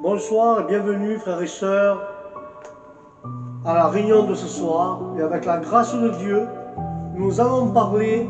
Bonsoir et bienvenue frères et sœurs à la réunion de ce soir. Et avec la grâce de Dieu, nous allons parler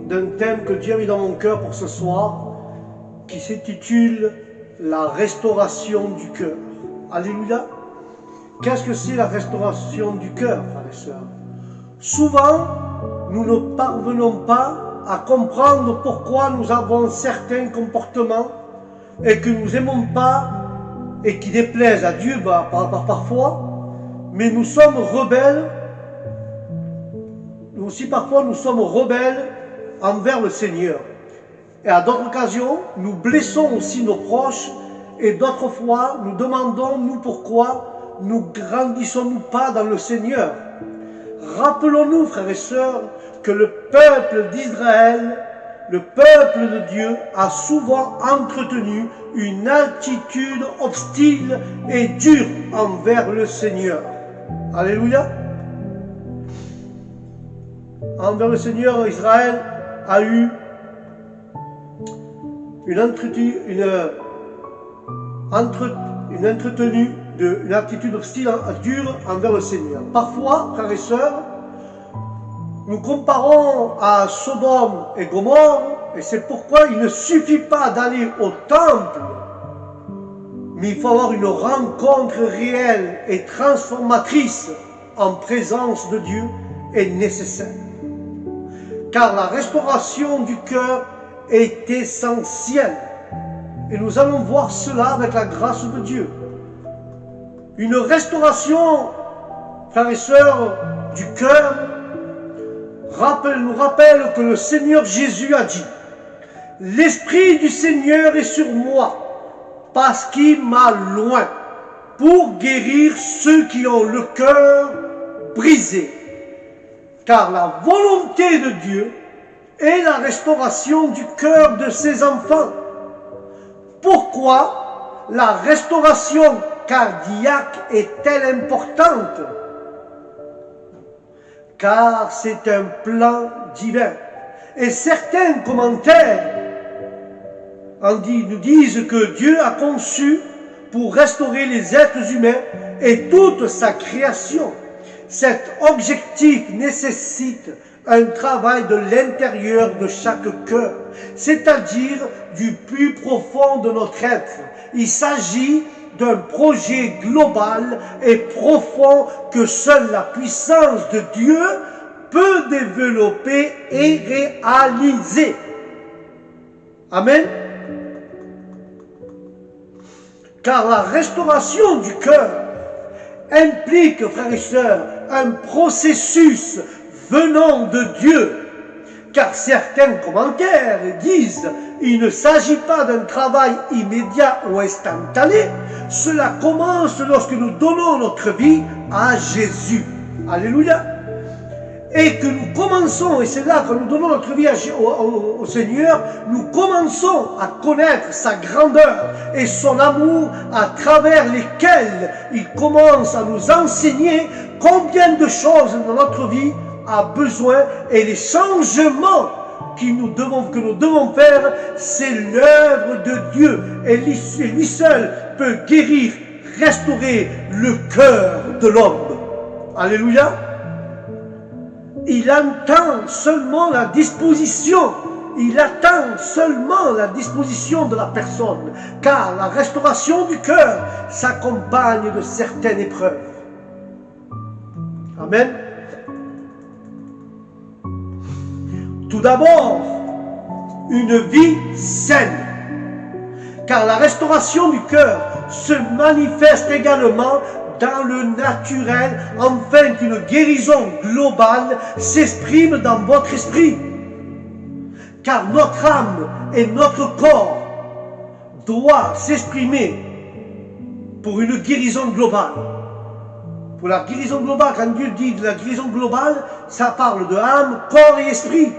d'un thème que Dieu a mis dans mon cœur pour ce soir, qui s'intitule la restauration du cœur. Alléluia. Qu'est-ce que c'est la restauration du cœur, frères et sœurs? Souvent, nous ne parvenons pas à comprendre pourquoi nous avons certains comportements et que nous n'aimons pas et qui déplaisent à Dieu parfois, mais nous sommes rebelles. Nous aussi parfois nous sommes rebelles envers le Seigneur. Et à d'autres occasions, nous blessons aussi nos proches et d'autres fois, nous demandons, nous, pourquoi nous grandissons-nous pas dans le Seigneur. Rappelons-nous, frères et sœurs, que le peuple d'Israël, le peuple de Dieu, a souvent entretenu une attitude hostile et dure envers le Seigneur. Alléluia. Envers le Seigneur, Israël a eu une attitude hostile, dure envers le Seigneur. Parfois, frères et sœurs, nous comparons à Sodome et Gomorrhe, et c'est pourquoi il ne suffit pas d'aller au temple, mais il faut avoir une rencontre réelle et transformatrice en présence de Dieu est nécessaire. Car la restauration du cœur est essentielle. Et nous allons voir cela avec la grâce de Dieu. Une restauration, frères et sœurs, du cœur nous rappelle que le Seigneur Jésus a dit « L'Esprit du Seigneur est sur moi, parce qu'il m'a loin, pour guérir ceux qui ont le cœur brisé. » Car la volonté de Dieu est la restauration du cœur de ses enfants. Pourquoi la restauration cardiaque est-elle importante? Car c'est un plan divin. Et certains commentaires nous disent que Dieu a conçu pour restaurer les êtres humains et toute sa création. Cet objectif nécessite un travail de l'intérieur de chaque cœur, c'est-à-dire du plus profond de notre être. Il s'agit d'un projet global et profond que seule la puissance de Dieu peut développer et réaliser. Amen. Car la restauration du cœur implique, frères et sœurs, un processus venant de Dieu. Car certains commentaires disent il ne s'agit pas d'un travail immédiat ou instantané. Cela commence lorsque nous donnons notre vie à Jésus. Alléluia. Et que nous commençons, et c'est là que nous donnons notre vie au Seigneur, nous commençons à connaître sa grandeur et son amour à travers lesquels il commence à nous enseigner combien de choses dans notre vie a besoin et les changements que nous devons faire, c'est l'œuvre de Dieu. Et lui seul peut guérir, restaurer le cœur de l'homme. Alléluia. Il attend seulement la disposition. Il attend seulement la disposition de la personne. Car la restauration du cœur s'accompagne de certaines épreuves. Amen. Tout d'abord, une vie saine. Car la restauration du cœur se manifeste également dans le naturel, afin qu'une guérison globale s'exprime dans votre esprit. Car notre âme et notre corps doivent s'exprimer pour une guérison globale. Pour la guérison globale, quand Dieu dit de la guérison globale, ça parle de âme, corps et esprit.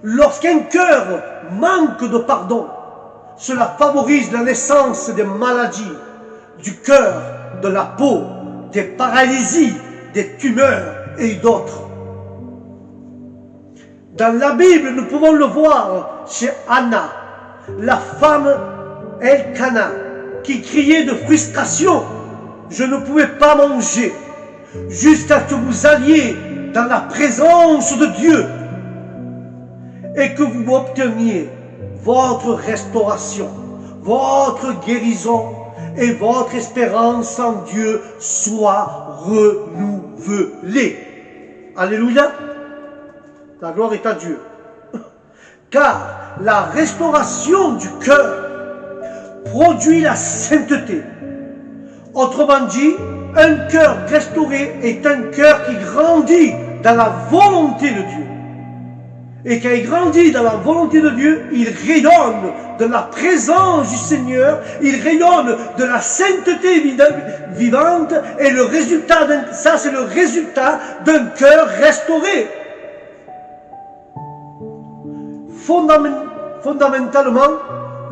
Lorsqu'un cœur manque de pardon, cela favorise la naissance des maladies du cœur, de la peau, des paralysies, des tumeurs et d'autres. Dans la Bible, nous pouvons le voir chez Anna, la femme Elkana, qui criait de frustration. Je ne pouvais pas manger jusqu'à ce que vous alliez dans la présence de Dieu et que vous obteniez votre restauration, votre guérison et votre espérance en Dieu soit renouvelée. Alléluia. La gloire est à Dieu. Car la restauration du cœur produit la sainteté. Autrement dit, un cœur restauré est un cœur qui grandit dans la volonté de Dieu. Et quand il grandit dans la volonté de Dieu, il rayonne de la présence du Seigneur, il rayonne de la sainteté vivante, et le résultat, ça c'est le résultat d'un cœur restauré. Fondamentalement,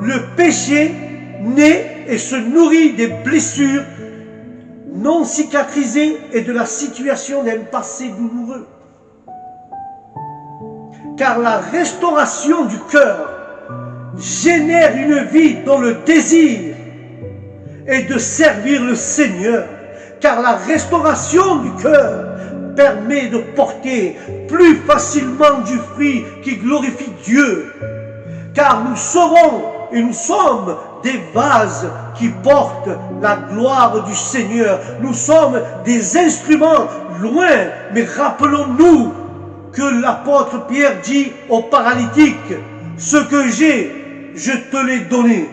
le péché naît et se nourrit des blessures non cicatrisées et de la situation d'un passé douloureux. Car la restauration du cœur génère une vie dont le désir est de servir le Seigneur. Car la restauration du cœur permet de porter plus facilement du fruit qui glorifie Dieu. Car nous serons et nous sommes des vases qui portent la gloire du Seigneur. Nous sommes des instruments loin, mais rappelons-nous que l'apôtre Pierre dit au paralytique, « Ce que j'ai, je te l'ai donné. »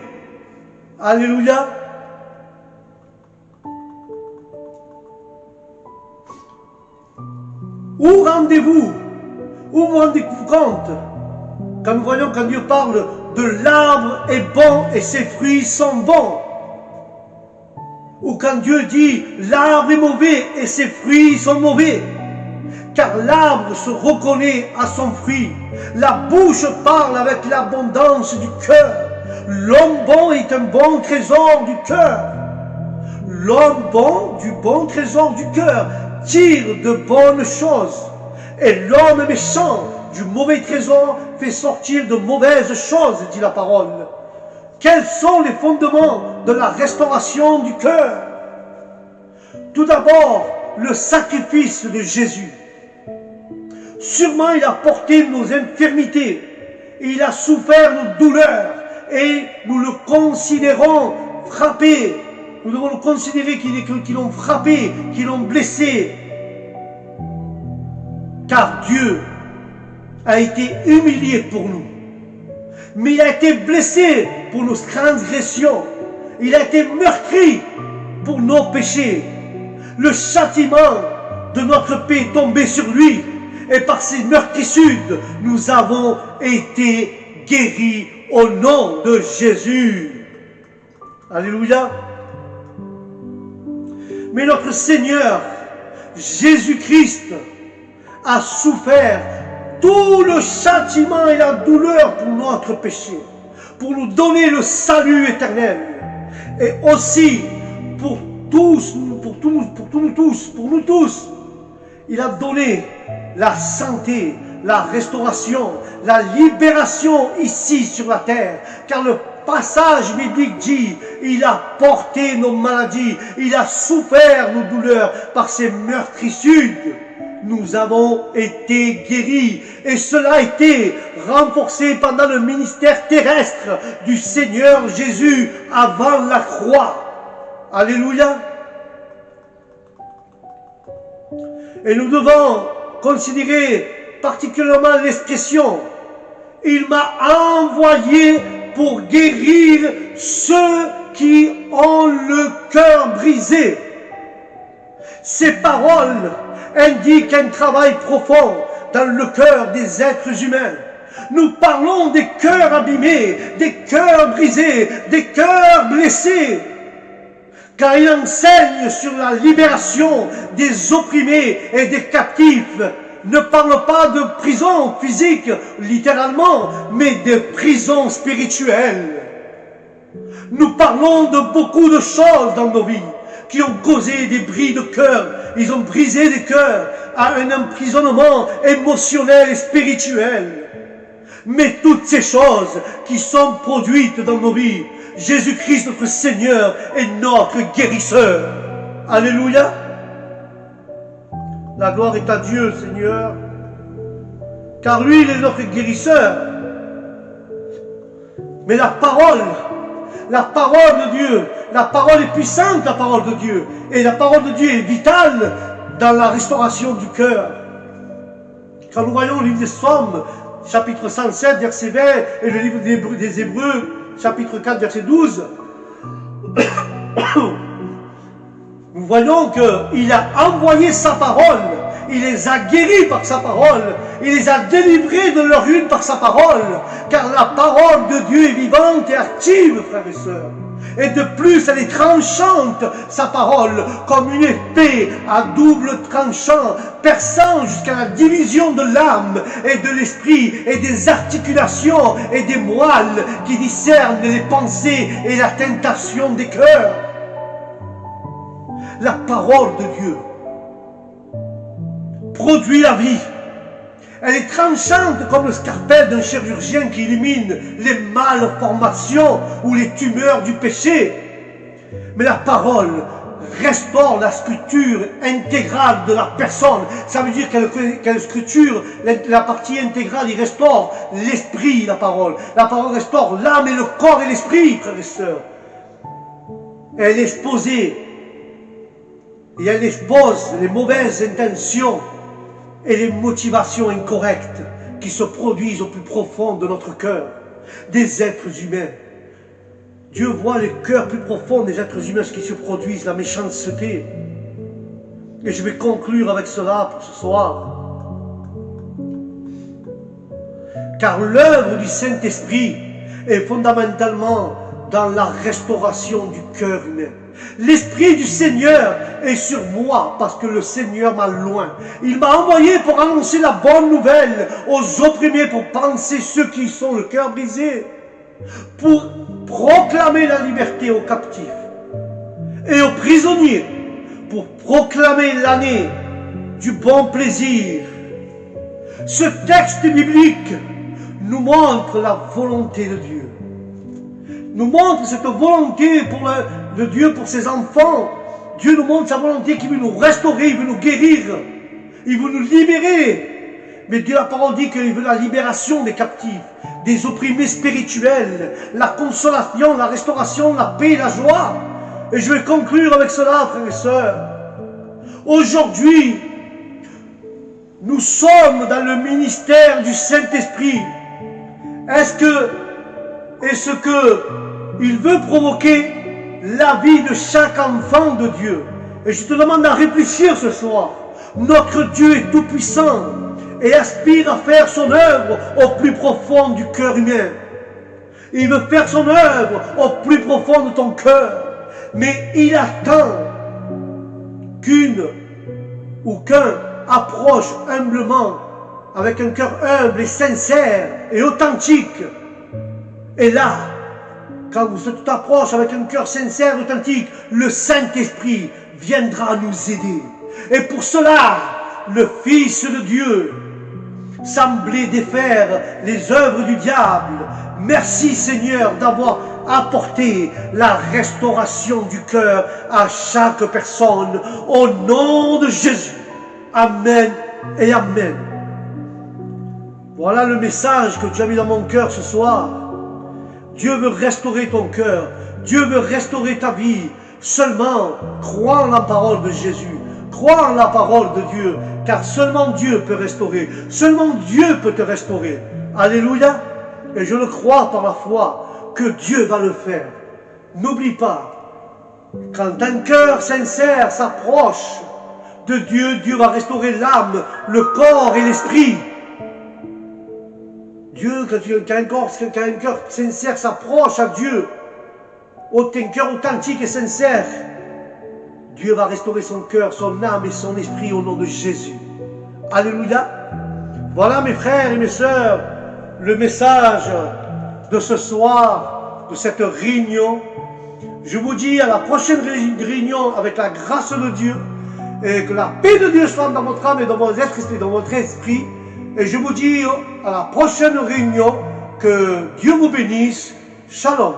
Alléluia. Où rendez-vous? Où vous rendez-vous compte? Quand nous voyons, quand Dieu parle de l'arbre est bon et ses fruits sont bons. Ou quand Dieu dit l'arbre est mauvais et ses fruits sont mauvais. Car l'arbre se reconnaît à son fruit. La bouche parle avec l'abondance du cœur. L'homme bon est un bon trésor du cœur. L'homme bon du bon trésor du cœur tire de bonnes choses. Et l'homme méchant du mauvais trésor fait sortir de mauvaises choses, dit la parole. Quels sont les fondements de la restauration du cœur? Tout d'abord, le sacrifice de Jésus. Sûrement, il a porté nos infirmités, il a souffert nos douleurs, et nous le considérons frappé. Nous devons le considérer qu'ils l'ont frappé, qu'ils l'ont blessé. Car Dieu a été humilié pour nous. Mais il a été blessé pour nos transgressions. Il a été meurtri pour nos péchés. Le châtiment de notre paix est tombé sur lui. Et par ses meurtrissures, nous avons été guéris au nom de Jésus. Alléluia. Mais notre Seigneur, Jésus-Christ, a souffert tout le châtiment et la douleur pour notre péché, pour nous donner le salut éternel. Et aussi pour nous tous, il a donné la santé, la restauration, la libération ici sur la terre. Car le passage biblique dit, il a porté nos maladies, il a souffert nos douleurs par ses meurtrissures. Nous avons été guéris et cela a été renforcé pendant le ministère terrestre du Seigneur Jésus avant la croix. Alléluia. Et nous devons considérer particulièrement l'expression « Il m'a envoyé pour guérir ceux qui ont le cœur brisé. » Ces paroles indiquent un travail profond dans le cœur des êtres humains. Nous parlons des cœurs abîmés, des cœurs brisés, des cœurs blessés. Car il enseigne sur la libération des opprimés et des captifs. Ne parle pas de prison physique, littéralement, mais de prison spirituelle. Nous parlons de beaucoup de choses dans nos vies qui ont causé des bris de cœur. Ils ont brisé des cœurs à un emprisonnement émotionnel et spirituel. Mais toutes ces choses qui sont produites dans nos vies, Jésus-Christ notre Seigneur et notre guérisseur. Alléluia. La gloire est à Dieu, Seigneur, car lui, il est notre guérisseur. Mais la parole de Dieu, la parole est puissante, la parole de Dieu. Et la parole de Dieu est vitale dans la restauration du cœur. Quand nous voyons le livre des Psaumes, chapitre 107, verset 20, et le livre des Hébreux, chapitre 4, verset 12, nous voyons qu'il a envoyé sa parole, il les a guéris par sa parole, il les a délivrés de leur ruine par sa parole, car la parole de Dieu est vivante et active, frères et sœurs. Et de plus, elle est tranchante, sa parole, comme une épée à double tranchant, perçant jusqu'à la division de l'âme et de l'esprit, et des articulations et des moelles qui discernent les pensées et la tentation des cœurs. La parole de Dieu produit la vie. Elle est tranchante comme le scalpel d'un chirurgien qui élimine les malformations ou les tumeurs du péché. Mais la parole restaure la structure intégrale de la personne. Ça veut dire qu'elle structure la partie intégrale, il restaure l'esprit, la parole. La parole restaure l'âme et le corps et l'esprit, frères et sœurs. Elle est exposée et elle expose les mauvaises intentions et les motivations incorrectes qui se produisent au plus profond de notre cœur, des êtres humains. Dieu voit les cœurs plus profonds des êtres humains, ce qui se produisent, la méchanceté. Et je vais conclure avec cela pour ce soir. Car l'œuvre du Saint-Esprit est fondamentalement dans la restauration du cœur humain. L'Esprit du Seigneur est sur moi parce que le Seigneur m'a loin. Il m'a envoyé pour annoncer la bonne nouvelle aux opprimés, pour panser ceux qui sont le cœur brisé, pour proclamer la liberté aux captifs et aux prisonniers, pour proclamer l'année du bon plaisir. Ce texte biblique nous montre la volonté de Dieu. Nous montre cette volonté de Dieu pour ses enfants. Dieu nous montre sa volonté qui veut nous restaurer, il veut nous guérir, il veut nous libérer. Mais Dieu, la parole dit qu'il veut la libération des captifs, des opprimés spirituels, la consolation, la restauration, la paix, la joie. Et je vais conclure avec cela, frères et sœurs. Aujourd'hui, nous sommes dans le ministère du Saint-Esprit. Est-ce que il veut provoquer la vie de chaque enfant de Dieu? Et je te demande à réfléchir ce soir. Notre Dieu est tout-puissant et aspire à faire son œuvre au plus profond du cœur humain. Il veut faire son œuvre au plus profond de ton cœur. Mais il attend qu'un approche humblement, avec un cœur humble et sincère et authentique. Et là, quand vous êtes approche avec un cœur sincère et authentique, le Saint-Esprit viendra nous aider. Et pour cela, le Fils de Dieu semblait défaire les œuvres du diable. Merci Seigneur d'avoir apporté la restauration du cœur à chaque personne. Au nom de Jésus. Amen et Amen. Voilà le message que tu as mis dans mon cœur ce soir. Dieu veut restaurer ton cœur. Dieu veut restaurer ta vie. Seulement, crois en la parole de Jésus. Crois en la parole de Dieu. Car seulement Dieu peut restaurer. Seulement Dieu peut te restaurer. Alléluia. Et je le crois par la foi que Dieu va le faire. N'oublie pas, quand un cœur sincère s'approche de Dieu, Dieu va restaurer l'âme, le corps et l'esprit. Dieu, quand un cœur sincère s'approche à Dieu, un cœur authentique et sincère, Dieu va restaurer son cœur, son âme et son esprit au nom de Jésus. Alléluia. Voilà mes frères et mes sœurs, le message de ce soir, de cette réunion. Je vous dis à la prochaine réunion avec la grâce de Dieu, et que la paix de Dieu soit dans votre âme et dans votre esprit. Et je vous dis à la prochaine réunion, que Dieu vous bénisse. Shalom.